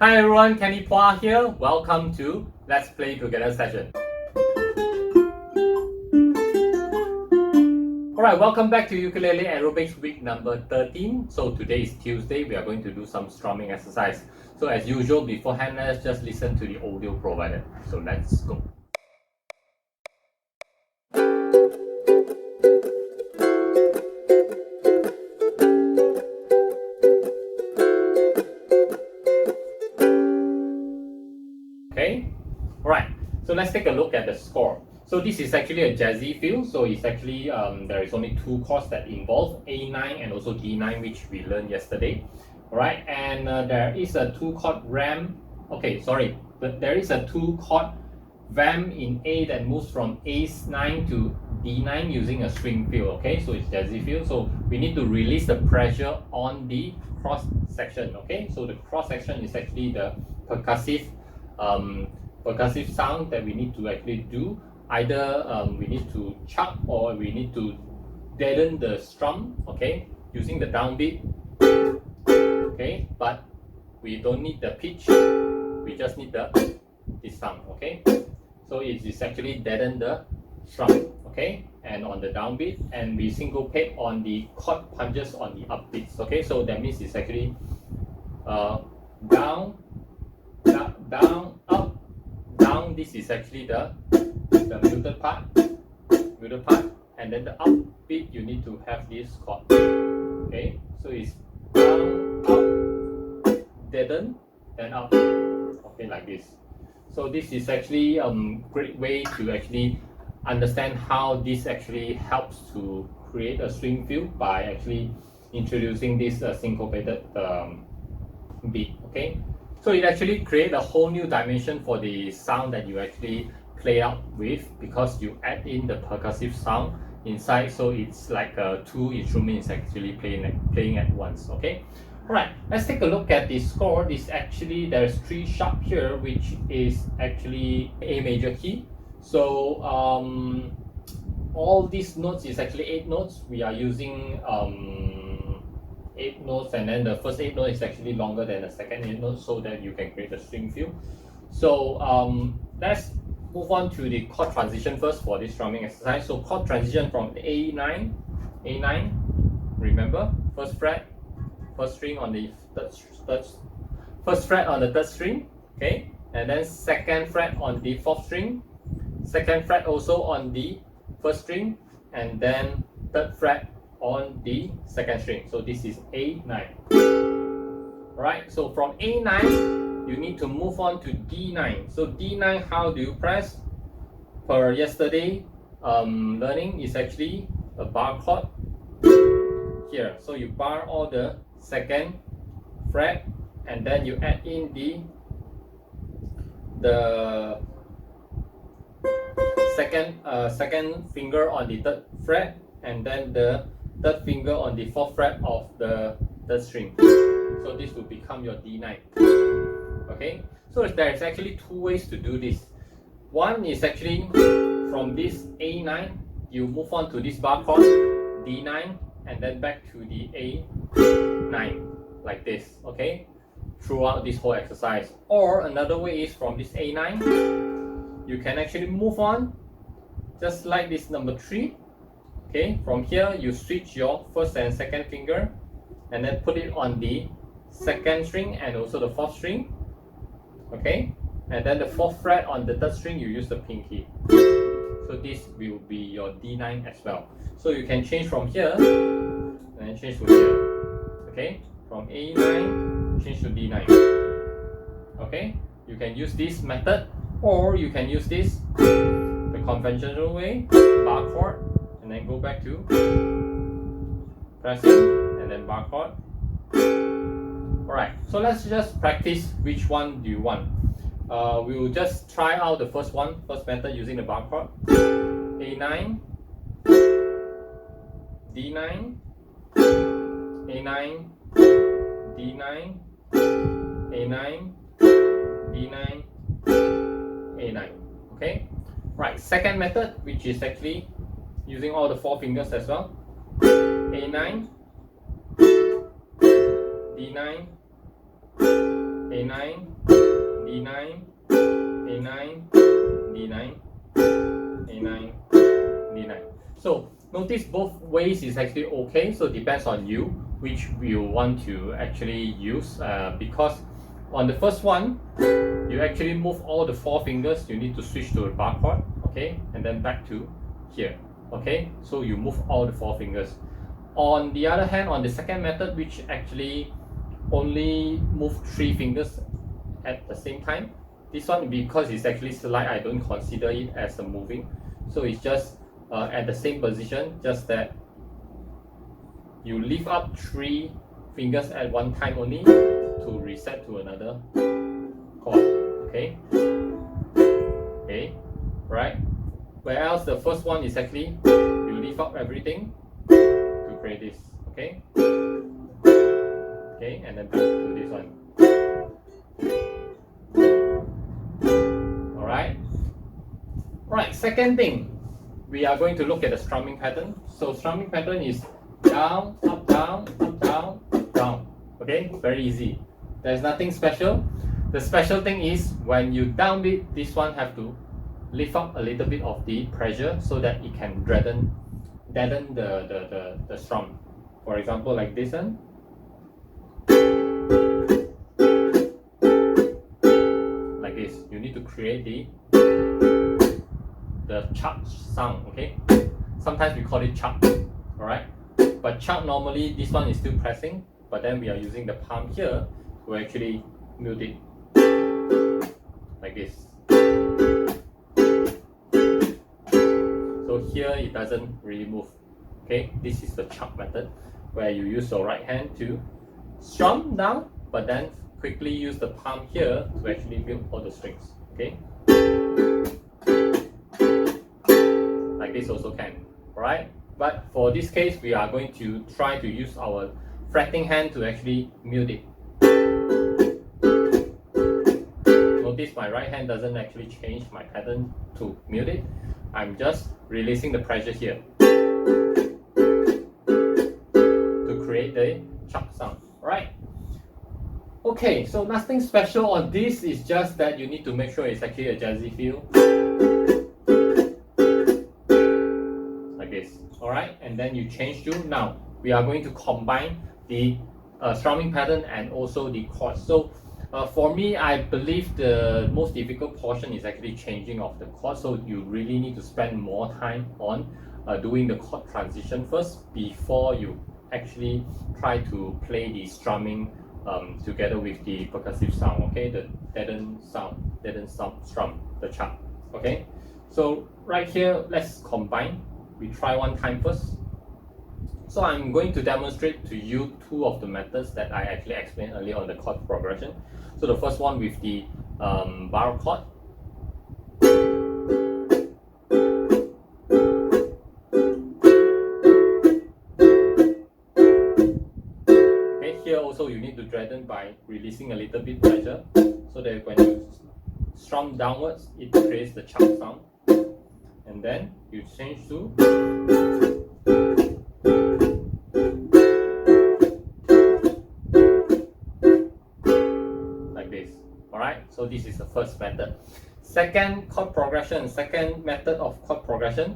Hi everyone, Kenny Pua here. Welcome to Let's Play Together session. Alright, welcome back to Ukulele Aerobics week number 13. So today is Tuesday. We are going to do some strumming exercise. So as usual, beforehand, let's just listen to the audio provided. So let's go. Okay, alright, so let's take a look at the score. So this is actually a jazzy feel. So it's actually, there is only two chords that involve A9 and also D9, which we learned yesterday. Alright, and there is a two-chord ramp. Okay, sorry, but there is a two-chord vamp in A that moves from A9 to D9 using a string feel. Okay, so it's jazzy feel. So we need to release the pressure on the cross section. Okay, so the cross section is actually the percussive sound that we need to actually do. Either we need to chuck or we need to deaden the strum, okay, using the downbeat. Okay, but we don't need the pitch, we just need this sound. Okay, so it is actually deaden the strum, okay, and on the downbeat, and we syncopate on the chord punches on the upbeats. Okay, so that means it's actually down, up, down. This is actually the muted part, and then the upbeat you need to have this chord. Okay, so it's down, up, deaden, then up. Okay, like this. So this is actually a great way to actually understand how this actually helps to create a string feel by actually introducing this syncopated beat. Okay, so it actually creates a whole new dimension for the sound that you actually play out with, because you add in the percussive sound inside, so it's like two instruments actually playing at once. Okay, all right, let's take a look at the score. This actually, there's three sharp here, which is actually A major key. So all these notes is actually 8 notes. We are using 8 notes, and then the first 8 notes is actually longer than the second 8 notes, so that you can create a string feel. So let's move on to the chord transition first for this strumming exercise. So chord transition from A9, remember, first string on the first fret on the third string, okay, and then second fret on the fourth string, second fret also on the first string, and then third fret on the second string. So this is A9. Alright, so from A9 you need to move on to D9. So D9, how do you press? Per yesterday learning, is actually a bar chord here. So you bar all the second fret, and then you add in the second finger on the third fret, and then the third finger on the fourth fret of the third string. So this will become your D9. Okay, so there is actually two ways to do this. One is actually from this A9, you move on to this bar chord D9, and then back to the A9 like this. Okay, throughout this whole exercise. Or another way is from this A9, you can actually move on just like this number 3. Okay, from here you switch your first and second finger, and then put it on the second string and also the fourth string. Okay, and then the fourth fret on the third string you use the pinky. So this will be your D9 as well. So you can change from here and then change to here. Okay, from A9 change to D9. Okay, you can use this method, or you can use this the conventional way, bar chord, and then go back to pressing and then bar chord. Alright, so let's just practice which one do you want. We will just try out the first method using the bar chord. A9, D9, A9, D9, A9, D9, A9. Okay? Right, second method, which is actually using all the 4 fingers as well. A9, D9, A9, D9, A9, D9, A9, D9. So notice both ways is actually okay. So it depends on you which you want to actually use, because on the first one, you actually move all the 4 fingers. You need to switch to a bar chord, okay, and then back to here, okay. So you move all the 4 fingers. On the other hand, on the second method, which actually only move 3 fingers at the same time, this one, because it's actually slide, I don't consider it as a moving. So it's just at the same position, just that you lift up 3 fingers at one time only to reset to another chord, okay. Okay, right. Whereas the first one is actually you lift up everything to create this, okay. Okay, and then back to this one. Alright, second thing, we are going to look at the strumming pattern. So strumming pattern is down, up, down, up, down, up, down. Okay, very easy. There's nothing special. The special thing is when you downbeat, this one have to lift up a little bit of the pressure so that it can deaden the strum. For example, like this one. Like this, you need to create the chuck sound, okay? Sometimes we call it chuck, alright? But chuck, normally this one is still pressing, but then we are using the palm here to actually mute it like this. So here it doesn't really move, okay? This is the chuck method, where you use your right hand to strum down, but then quickly use the palm here to actually mute all the strings, okay? Like this also can, alright? But for this case, we are going to try to use our fretting hand to actually mute it. Notice my right hand doesn't actually change my pattern to mute it. I'm just releasing the pressure here to create the chuck sound, alright? Okay, so nothing special on this, is just that you need to make sure it's actually a jazzy feel. Like this, alright? And then you change to, now we are going to combine the strumming pattern and also the chords. So for me, I believe the most difficult portion is actually changing of the chords. So you really need to spend more time on doing the chord transition first before you actually try to play the strumming together with the percussive sound, okay, the deadened strum, the chuck, okay. So right here, let's combine. We try one time first. So I'm going to demonstrate to you 2 of the methods that I actually explained earlier on the chord progression. So the first one with the bar chord. Here also you need to deaden by releasing a little bit pressure, so that when you strum downwards, it creates the chuck sound. And then you change to like this. Alright, so this is the first method. Second chord progression, second method of chord progression,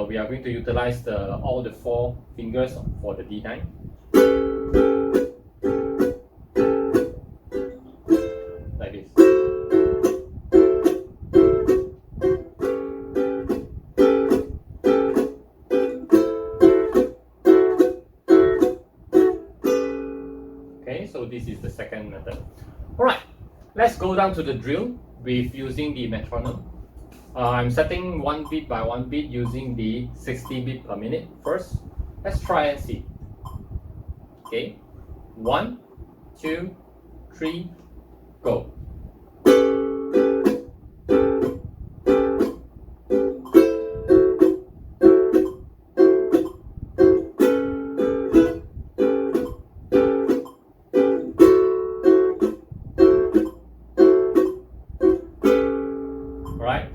we are going to utilize all the 4 fingers for the D9. So this is the second method. Alright, let's go down to the drill with using the metronome. I'm setting 1 beat by 1 beat using the 60 beat per minute first. Let's try and see. Okay, 1, 2, 3, go.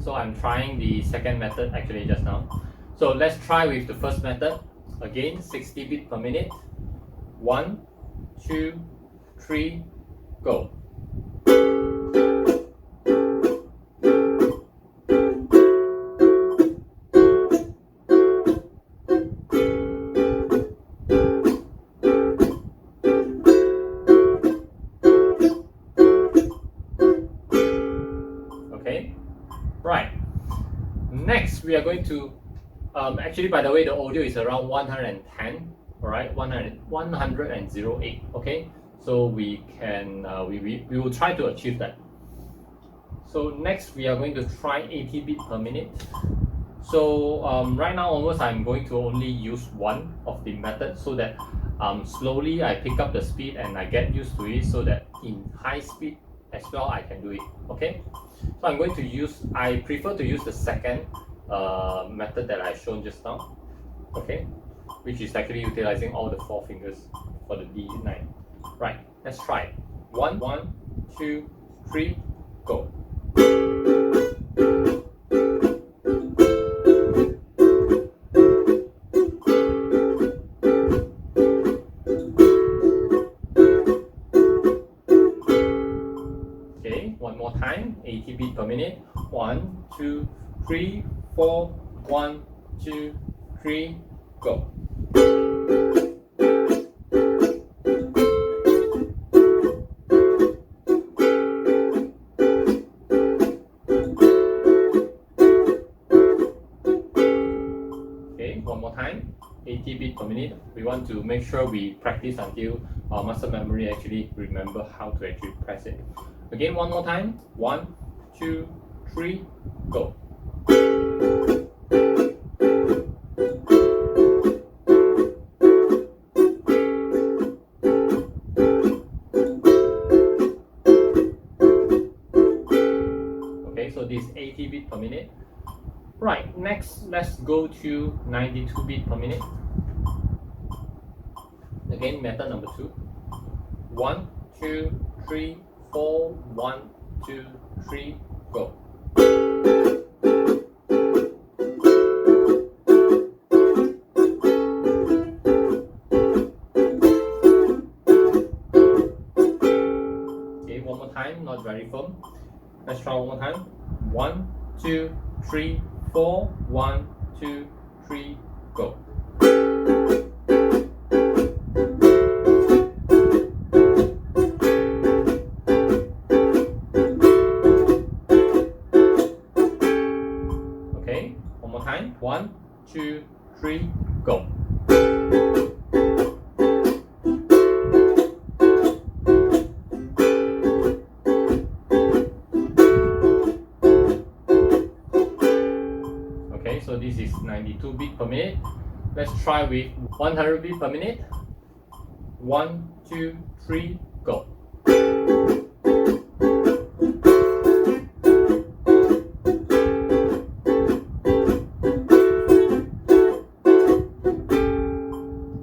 So I'm trying the second method actually just now. So let's try with the first method. Again, 60 beat per minute. 1, 2, 3, go. Right. Next, we are going to, actually, by the way, the audio is around 110, all right, 108, okay? So we can, we will try to achieve that. So next, we are going to try 80 beats per minute. So right now, almost I'm going to only use one of the methods so that slowly I pick up the speed and I get used to it so that in high speed as well I can do it, okay? So I'm going to use, I prefer to use the second method that I shown just now, okay? Which is actually utilizing all the 4 fingers for the D9. Right, let's try it. 1, 2, 3, go. Okay, one more time, 80 beats per minute. 1, 2, 3, 4, 1, 2, 3, go. Okay, one more time, 80 beats per minute. We want to make sure we practice until our muscle memory actually remember how to actually press it. Again, one more time, 1, 2, 3, go. Okay, so this is 80 beats per minute. Right, next let's go to 92 beats per minute. Again, method number 2. 1, 2, 3, 4, 1, 2, 3, go. Okay, one more time, not very firm. Let's try one more time. 1, 2, 3, 4, 1, 2, 3, go. Okay, one more time. 1, 2, 3, go. Okay, so this is 92 beats per minute. Let's try with 100 beats per minute. 1, 2, 3, go.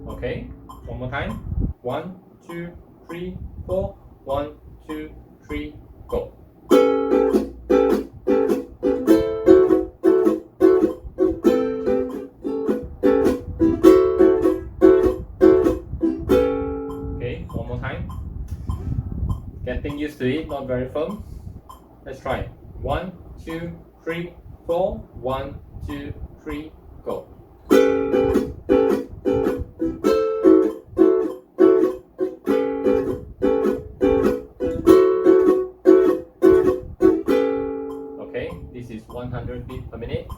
Okay, one more time. 1, 2, 3, 4. 1, 2, 3, go. Okay, one more time. Getting used to it, not very firm. Let's try. 1, 2, 3, 4. 1, 2, 3, go. Okay, this is 100 beats per minute.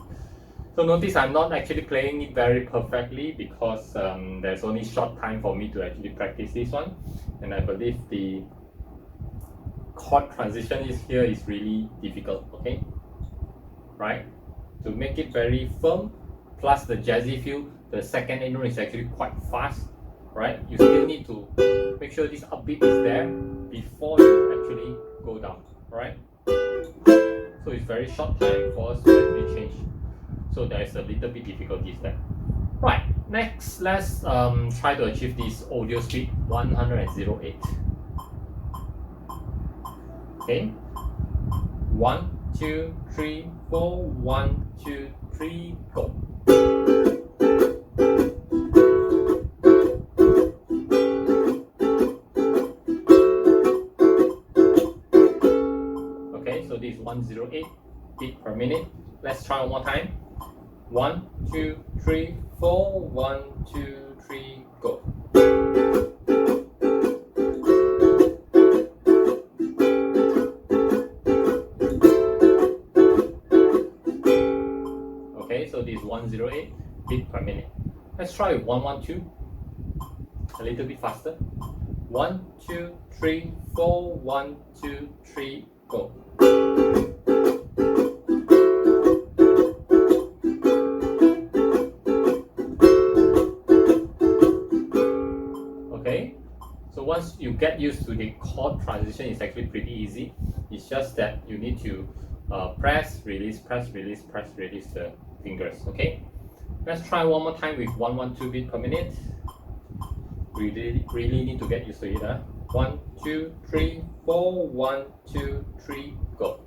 So notice I'm not actually playing it very perfectly because there's only short time for me to actually practice this one, and I believe the chord transition here is really difficult, okay? Right? To make it very firm, plus the jazzy feel, the second note is actually quite fast, right? You still need to make sure this upbeat is there before you actually go down, right? So it's very short time for us to actually change. So there is a little bit difficulties there. Right, next let's try to achieve this audio speed 108. Okay, 1, 2, 3, 4, 1, 2, 3, go. Okay, so this is 108 beats per minute. Let's try one more time. 1, 2, 3, 4, 1, 2, 3, go. 108 beat per minute. Let's try with 112, a little bit faster. 1, 2, 3, 4, 1, 2, 3, go. Okay, so once you get used to the chord transition, it's actually pretty easy. It's just that you need to press, release, press, release, press, release the fingers. Okay, let's try one more time with 112 beat per minute. We really need to get used to it. 1, 2, 3, 4, 1, 2, 3, go.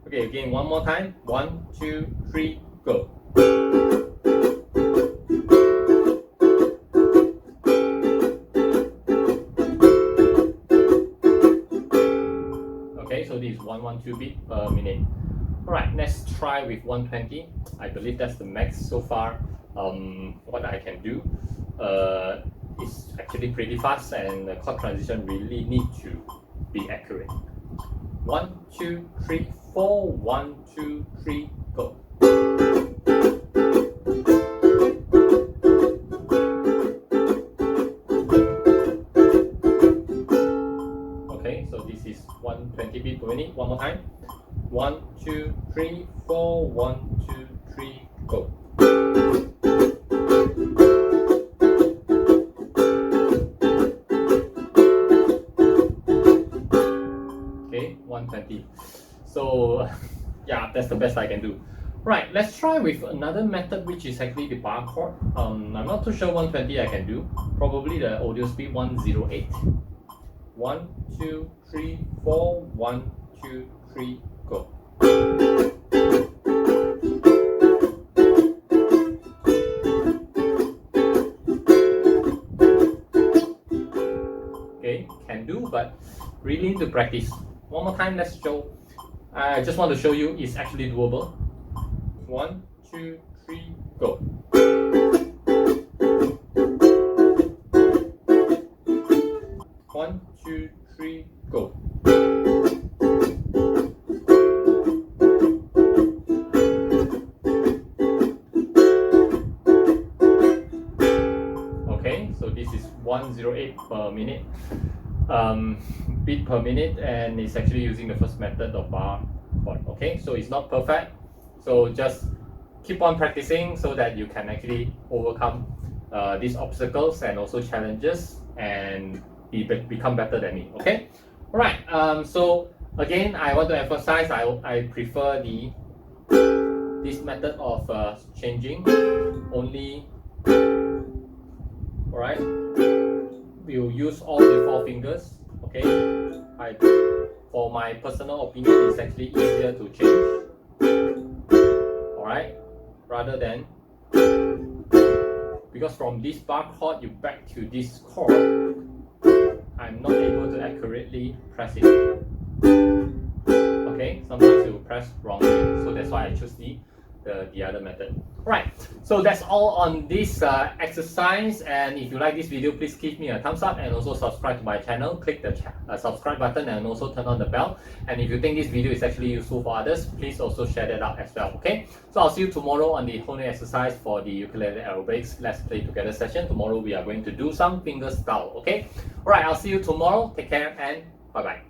Okay, again, one more time. 1, 2, 3, go. Okay, so this is 112 beat per minute. Alright, let's try with 120. I believe that's the max so far. What I can do. It's actually pretty fast, and the chord transition really need to be accurate. 1, 2, 3, 4, 1, 2, 3, go. Okay, so this is 120 beat per minute. One more time. 1, 2, 3, 4, 1, 2, 3, go. Okay, 120. So yeah, that's the best I can do. Right, let's try with another method, which is actually the bar chord. I'm not too sure 120 I can do. Probably the audio speed 108. 1, 2, 3, 4, 1, 2, 3, go. Okay, can do, but really need to practice. One more time, let's show. I just want to show you it's actually doable. 1, 2, 3, go. One, two, three, go. Okay, so this is 108 per minute. Beat per minute, and it's actually using the first method of bar chord. Okay, so it's not perfect, so just keep on practicing so that you can actually overcome these obstacles and also challenges and become better than me. Okay, all right. So again, I want to emphasize I prefer this method of changing only. All right, we'll use all the 4 fingers. Okay, for my personal opinion, it's actually easier to change. All right, rather than, because from this bar chord you back to this chord, I'm not able to accurately press it. Okay, sometimes you press wrongly, so that's why I choose the other method. Right, so that's all on this exercise, and if you like this video, please give me a thumbs up and also subscribe to my channel. Click the subscribe button and also turn on the bell. And if you think this video is actually useful for others, please also share that out as well. Okay, so I'll see you tomorrow on the whole new exercise for the ukulele aerobics Let's Play Together session. Tomorrow we are going to do some fingerstyle. Okay, all right, I'll see you tomorrow. Take care and bye bye.